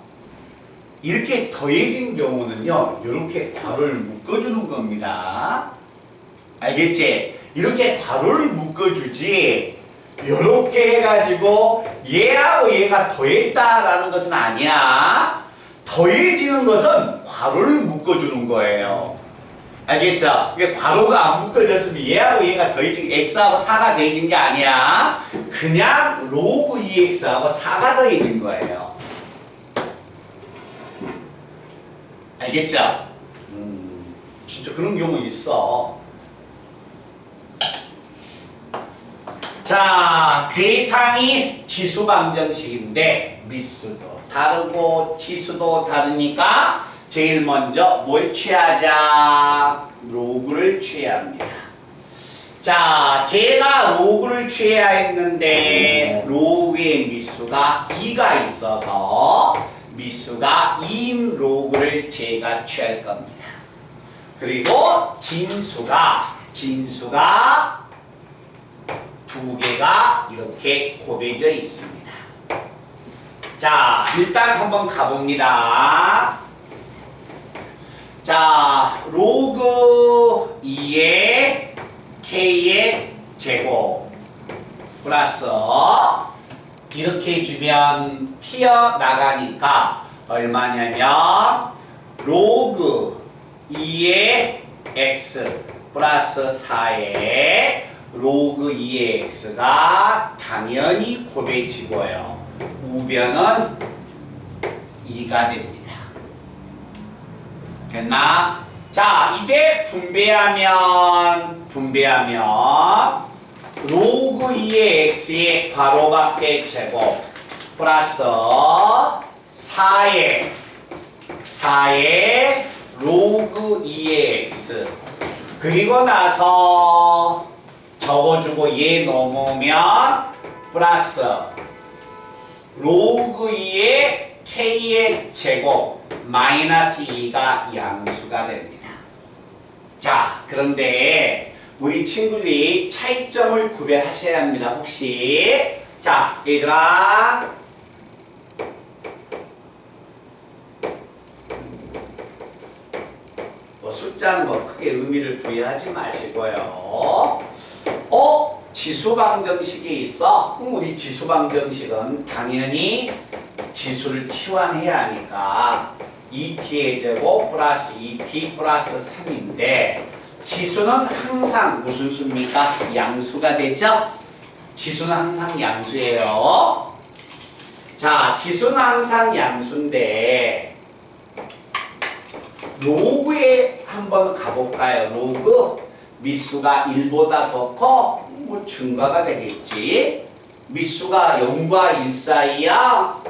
이렇게 더해진 경우는요, 이렇게 괄호를 묶어주는 겁니다. 알겠지? 이렇게 괄호를 묶어주지 이렇게 해가지고 얘하고 얘가 더했다라는 것은 아니야. 더해지는 것은 괄호를 묶어주는 거예요. 알겠죠? 이게 괄호가 안 묶어졌으면 얘하고 얘가 더해진 x하고 4가 더해진 게 아니야. 그냥 로그 2x하고 4가 더해진 거예요. 알겠죠? 진짜 그런 경우 있어. 자, 대상이 지수방정식인데 미수도 다르고 지수도 다르니까 제일 먼저 뭘 취하자? 로그를 취해야 합니다. 자, 제가 로그를 취해야 했는데 로그의 미수가 2가 있어서 미수가 2인 로그를 제가 취할 겁니다. 그리고 진수가 두 개가 이렇게 곱해져 있습니다. 자, 일단 한번 가봅니다. 자, 로그 2의 k의 제곱 플러스 이렇게 해주면 튀어나가니까 얼마냐면 로그 2의 x 플러스 4의 로그 2의 x가 당연히 곱해지고요. 우변은 2가 됩니다. 됐나? 자, 이제 분배하면 로그 2의 x의 괄호밖에 제곱 플러스 4의 로그 2의 x 그리고 나서 적어주고 얘 넘으면 플러스 로그 2의 k의 제곱 마이너스 2가 양수가 됩니다. 자, 그런데 우리 친구들이 차이점을 구별하셔야 합니다. 혹시 자, 얘들아 숫자는 뭐 크게 의미를 부여하지 마시고요. 지수방정식이 있어? 우리 지수방정식은 당연히 지수를 치환해야 하니까 2t의 제곱 플러스 2t 플러스 3인데 지수는 항상 무슨 수입니까? 양수가 되죠? 지수는 항상 양수예요. 자, 지수는 항상 양수인데 로그에 한번 가볼까요? 로그 미수가 1보다 더 커? 뭐 증가가 되겠지. 미수가 0과 1 사이야?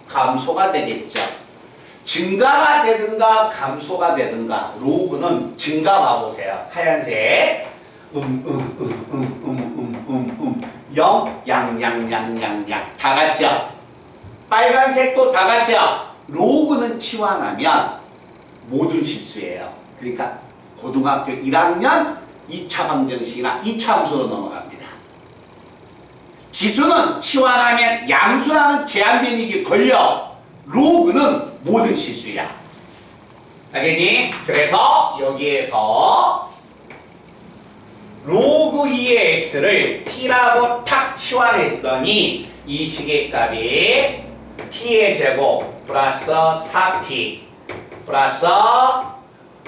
감소가 되겠죠. 증가가 되든가 감소가 되든가 로그는 증가 봐보세요. 하얀색 0 양 다 같죠? 빨간색도 다 같죠? 로그는 치환하면 모든 실수예요. 그러니까 고등학교 1학년 2차 방정식이나 2차 함수로 넘어갑니다. 지수는 치환하면 양수라는 제한 변익이 걸려 로그는 모든 실수야. 알겠니? 그래서 여기에서 로그 2의 x를 t라고 탁 치환했더니 이 식의 값이 t의 제곱 플러스 4t 플러스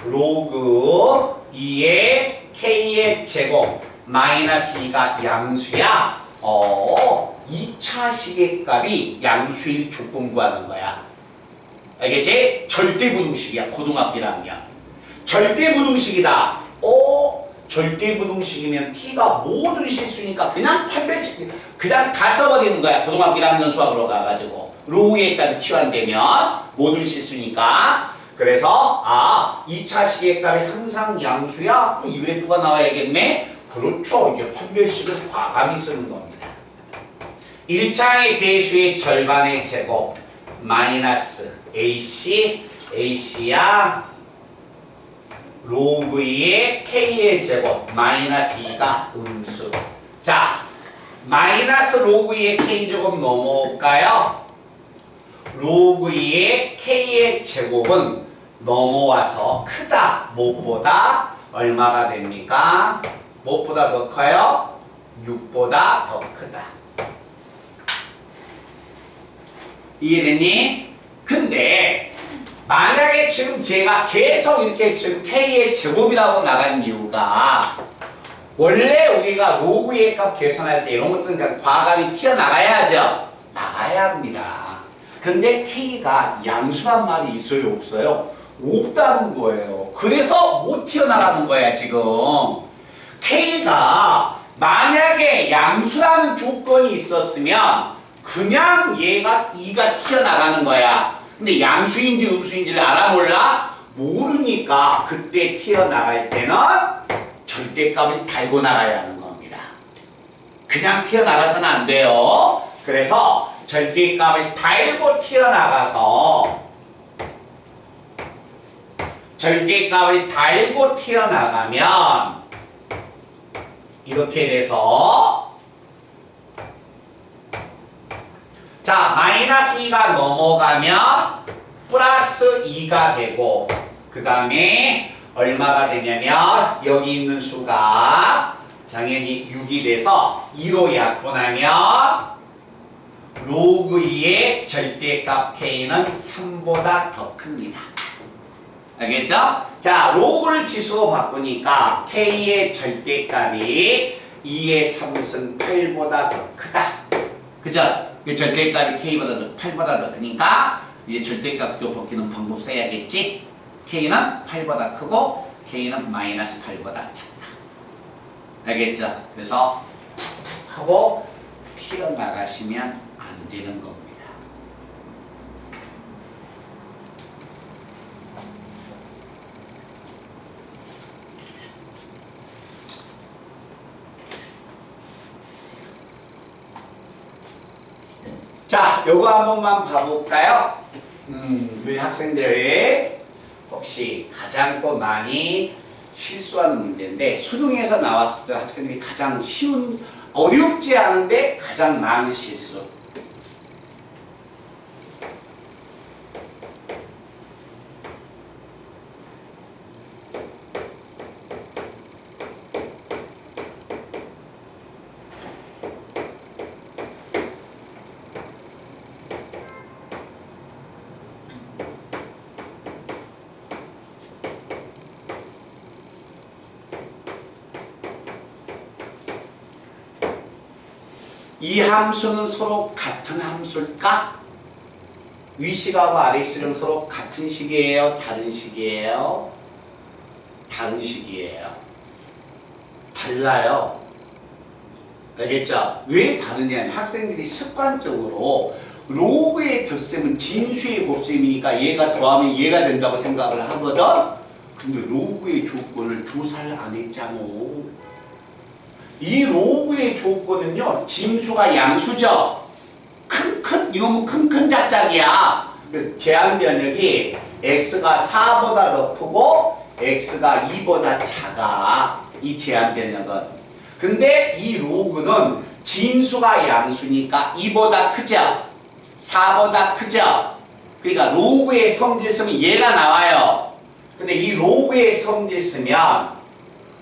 로그 2의 k의 제곱 마이너스 2가 양수야. 2차 시계값이 양수일 조건 구하는 거야. 알겠지? 절대부등식이야. 고등학교 1학년. 절대부등식이다. 절대부등식이면 t가 모든 실수니까 그냥 판별식 그냥 다 써버리는 거야. 고등학교 1학년 수학으로 가가지고 로우의 값이 치환되면 모든 실수니까. 그래서 2차 시계값이 항상 양수야? 이 그래프가 나와야겠네? 그렇죠. 이게 판별식을 과감히 쓰는 겁니다. 1차의 개수의 절반의 제곱 마이너스 AC야 로그 2의 K의 제곱 마이너스 2가 음수. 자, 마이너스 로그 2의 K 제곱 넘어올까요? 로그 2의 K의 제곱은 넘어와서 크다. 무엇보다 얼마가 됩니까? 무엇보다 더 커요? 6보다 더 크다. 이해됐니? 근데 만약에 지금 제가 계속 이렇게 지금 K의 제곱이라고 나간 이유가 원래 우리가 로그의 값 계산할 때 이런 것들은 과감히 튀어나가야죠. 나가야 합니다. 근데 K가 양수란 말이 있어요? 없어요? 없다는 거예요. 그래서 못 튀어나가는 거야 지금. K가 만약에 양수라는 조건이 있었으면 그냥 얘가 2가 튀어나가는 거야. 근데 양수인지 음수인지를 알아 몰라? 모르니까 그때 튀어나갈 때는 절대값을 달고 나가야 하는 겁니다. 그냥 튀어나가서는 안 돼요. 그래서 절대값을 달고 튀어나가서 절대값을 달고 튀어나가면 이렇게 돼서 자, 마이너스 2가 넘어가면 플러스 2가 되고 그 다음에 얼마가 되냐면 여기 있는 수가 당연히 6이 돼서 2로 약분하면 로그 2의 절대값 K는 3보다 더 큽니다. 알겠죠? 자, 로그를 지수로 바꾸니까 K의 절대값이 2의 3승 8보다 더 크다. 그죠? 절대값이 K보다 더 8보다 더 크니까 이제 절대값 곱하기는 방법 써야겠지? K는 8보다 크고 K는 마이너스 8보다 작다. 알겠죠? 그래서 하고 튀어나가시면 안 되는 겁니다. 자, 요거 한 번만 봐볼까요? 우리 학생들 혹시 가장 또 많이 실수하는 문제인데 수능에서 나왔을 때 학생들이 가장 쉬운 어렵지 않은데 가장 많은 실수. 이 함수는 서로 같은 함수일까? 위식하고 아래식은 서로 같은 식이에요? 다른 식이에요? 다른 식이에요. 달라요. 알겠죠? 왜 다르냐면 학생들이 습관적으로 로그의 덧셈은 진수의 곱셈이니까 얘가 더하면 얘가 된다고 생각을 하거든? 근데 로그의 조건을 조사를 안 했잖아. 이 로그의 조건은요, 진수가 양수죠. 이놈은 큰 작작이야. 그래서 제한 변역이 x가 4보다 더 크고 x가 2보다 작아. 이 제한 변역은. 근데 이 로그는 진수가 양수니까 2보다 크죠. 4보다 크죠. 그러니까 로그의 성질쓰면 얘가 나와요. 근데 이 로그의 성질쓰면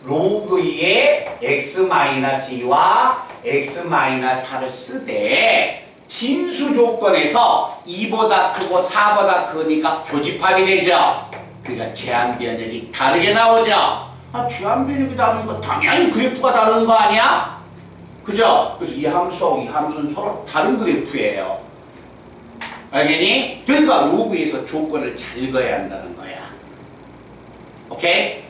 로그 2의 x-2와 x-4를 쓰되 진수 조건에서 2보다 크고 4보다 크니까 교집합이 되죠. 그러니까 제한 변역이 다르게 나오죠. 주한 변형이 다르니까 당연히 그래프가 다른 거 아니야? 그죠? 그래서 이 함수하고 이 함수는 서로 다른 그래프예요. 알겠니? 그러니까 로그에서 조건을 잘 읽어야 한다는 거야. 오케이?